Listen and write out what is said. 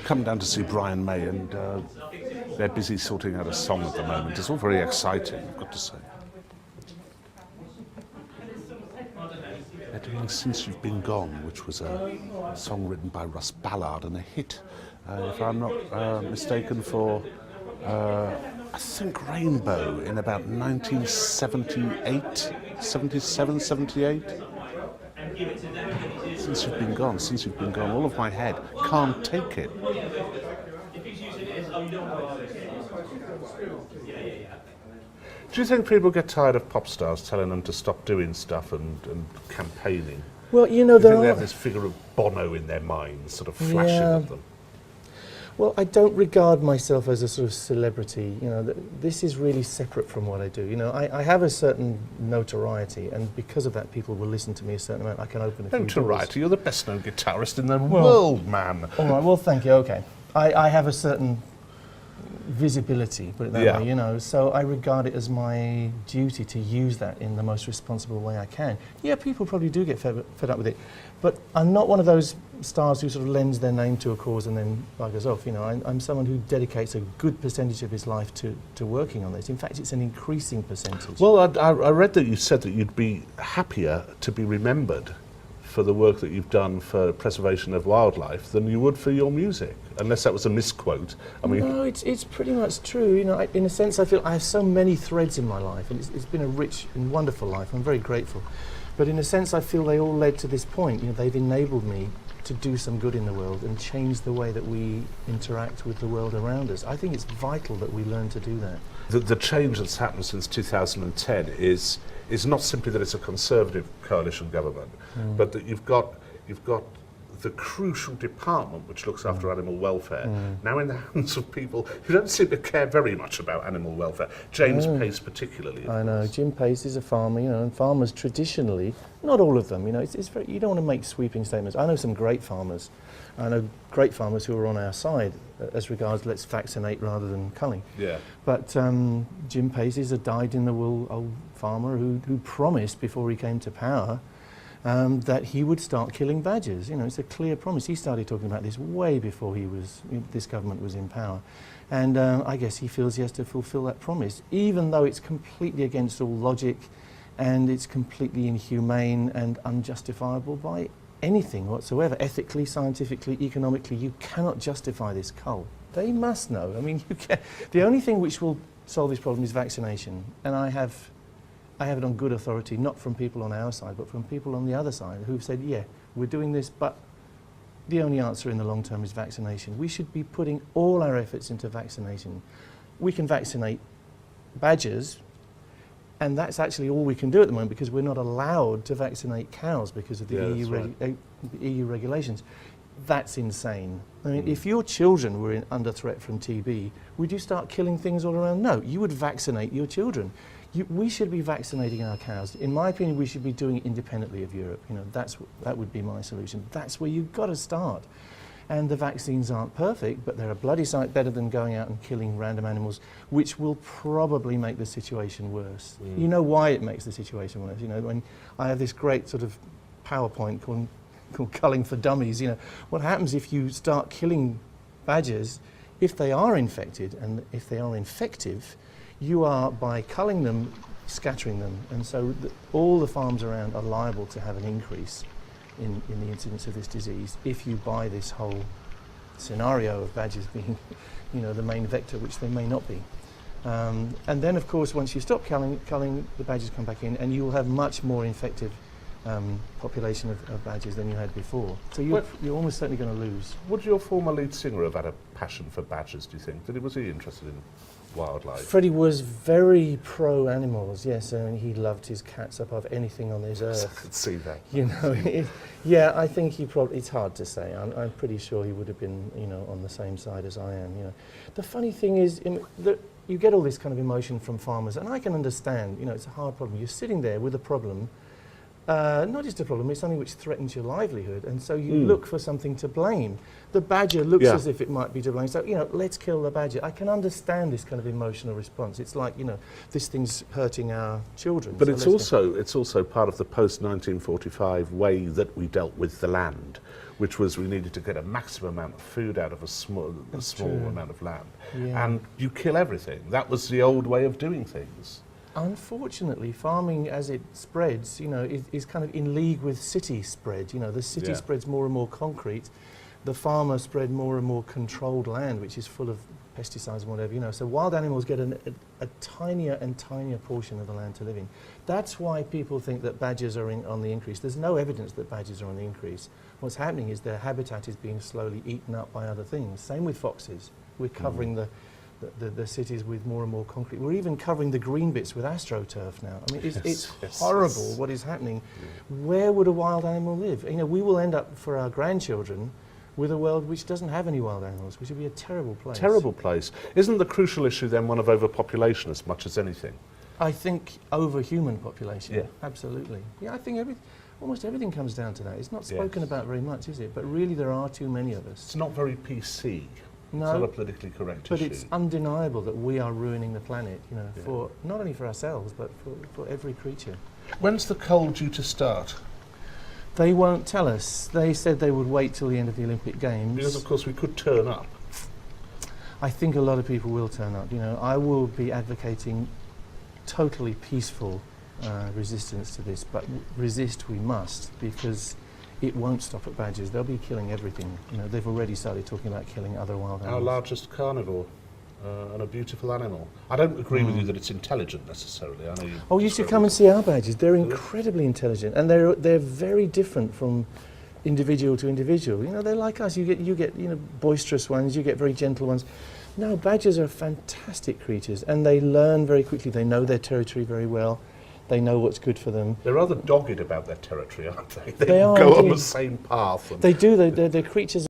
come down to see Brian May, and they're busy sorting out a song at the moment. It's all very exciting, I've got to say. They're doing Since You've Been Gone, which was a song written by Russ Ballard and a hit, if I'm not mistaken, for I think Rainbow in about 1978, 77, 78. Since You've Been Gone, Since You've Been Gone, all of my head can't take it. Do you think people get tired of pop stars telling them to stop doing stuff and campaigning? Well, you know, they have this figure of Bono in their minds, sort of flashing at them. Well, I don't regard myself as a sort of celebrity. You know, this is really separate from what I do. You know, I have a certain notoriety, and because of that, people will listen to me a certain amount. I can open a few doors. Notoriety? You're the best-known guitarist in the world, man. All right. Well, thank you. Okay, I have a certain visibility, put it that way. You know, so I regard it as my duty to use that in the most responsible way I can. Yeah, people probably do get fed up with it, but I'm not one of those stars who sort of lends their name to a cause and then buggers off. You know, I'm someone who dedicates a good percentage of his life to working on this. In fact, it's an increasing percentage. Well, I read that you said that you'd be happier to be remembered for the work that you've done for preservation of wildlife than you would for your music, unless that was a misquote. I mean, no, it's pretty much true. You know, in a sense, I feel I have so many threads in my life, and it's been a rich and wonderful life. I'm very grateful. But in a sense, I feel they all led to this point. You know, they've enabled me to do some good in the world and change the way that we interact with the world around us. I think it's vital that we learn to do that. The change that's happened since 2010 is not simply that it's a Conservative coalition government, but that you've got the crucial department which looks after animal welfare now in the hands of people who don't seem to care very much about animal welfare. James Pace particularly. I know. Jim Pace is a farmer, you know, and farmers traditionally, not all of them, you know, it's very, you don't want to make sweeping statements. I know some great farmers. I know great farmers who are on our side as regards let's vaccinate rather than culling. Yeah. But Jim Pace is a dyed-in-the-wool old farmer who promised before he came to power that he would start killing badgers. You know, it's a clear promise. He started talking about this way before this government was in power. And I guess he feels he has to fulfill that promise, even though it's completely against all logic and it's completely inhumane and unjustifiable by anything whatsoever. Ethically, scientifically, economically, you cannot justify this cull. They must know. I mean, the only thing which will solve this problem is vaccination. And I have it on good authority, not from people on our side, but from people on the other side who've said, yeah, we're doing this, but the only answer in the long term is vaccination. We should be putting all our efforts into vaccination. We can vaccinate badgers, and that's actually all we can do at the moment because we're not allowed to vaccinate cows because of the EU regulations. That's insane. I mean, if your children were under threat from TB, would you start killing things all around? No, you would vaccinate your children. We should be vaccinating our cows. In my opinion, we should be doing it independently of Europe. You know, that would be my solution. That's where you've got to start. And the vaccines aren't perfect, but they're a bloody sight better than going out and killing random animals, which will probably make the situation worse. You know why it makes the situation worse. You know, when I have this great sort of PowerPoint called Culling for Dummies. You know, what happens if you start killing badgers, if they are infected and if they are infective, you are, by culling them, scattering them, and so all the farms around are liable to have an increase in the incidence of this disease if you buy this whole scenario of badgers being, you know, the main vector, which they may not be. And then, of course, once you stop culling, the badgers come back in, and you will have much more infective population of badgers than you had before. So you're almost certainly going to lose. Would your former lead singer have had a passion for badgers, do you think? Was he interested in wildlife? Freddie was very pro animals, yes, and he loved his cats above anything on this earth. I could see that. You know, yeah, I think he probably, it's hard to say. I'm pretty sure he would have been, you know, on the same side as I am, you know. The funny thing is, you get all this kind of emotion from farmers, and I can understand, you know, it's a hard problem. You're sitting there with a problem, not just a problem, it's something which threatens your livelihood, and so you look for something to blame. The badger looks Yeah. as if it might be to blame, so, let's kill the badger. I can understand this kind of emotional response. It's like, this thing's hurting our children. But so it's also part of the post-1945 way that we dealt with the land, which was we needed to get a maximum amount of food out of a small true. amount of land. Yeah. And you kill everything. That was the old way of doing things. Unfortunately, farming as it spreads, is kind of in league with city spread. The city Yeah. spreads more and more concrete. The farmer spread more and more controlled land, which is full of pesticides and whatever. So wild animals get a tinier and tinier portion of the land to live in. That's why people think that badgers are on the increase. There's no evidence that badgers are on the increase. What's happening is their habitat is being slowly eaten up by other things. Same with foxes. We're covering the cities with more and more concrete. We're even covering the green bits with astroturf now. I mean, it's horrible what is happening. Where would a wild animal live? We will end up for our grandchildren with a world which doesn't have any wild animals, which would be a terrible place. Terrible place. Isn't the crucial issue then one of overpopulation as much as anything? I think over human population. Yeah. Absolutely. Yeah, I think almost everything comes down to that. It's not spoken Yes. about very much, is it? But really there are too many of us. It's not very PC. No, It's not a politically correct but issue. it's undeniable that we are ruining the planet, for not only for ourselves, but for every creature. When's the Cull due to start? They won't tell us. They said they would wait till the end of the Olympic Games. Because of course we could turn up. I think a lot of people will turn up. I will be advocating totally peaceful resistance to this, but resist we must, because it won't stop at badgers. They'll be killing everything. They've already started talking about killing other wild Our animals. largest carnivore and a beautiful animal. I don't agree with you that it's intelligent necessarily. I know you. Oh, you should come and see our badgers. They're incredibly intelligent, and they're very different from individual to individual. They're like us. You get boisterous ones. You get very gentle ones. No, badgers are fantastic creatures, and they learn very quickly. They know their territory very well. They know what's good for them. They're rather dogged about their territory, aren't they? They are go on indeed. the same path. And They do. They're creatures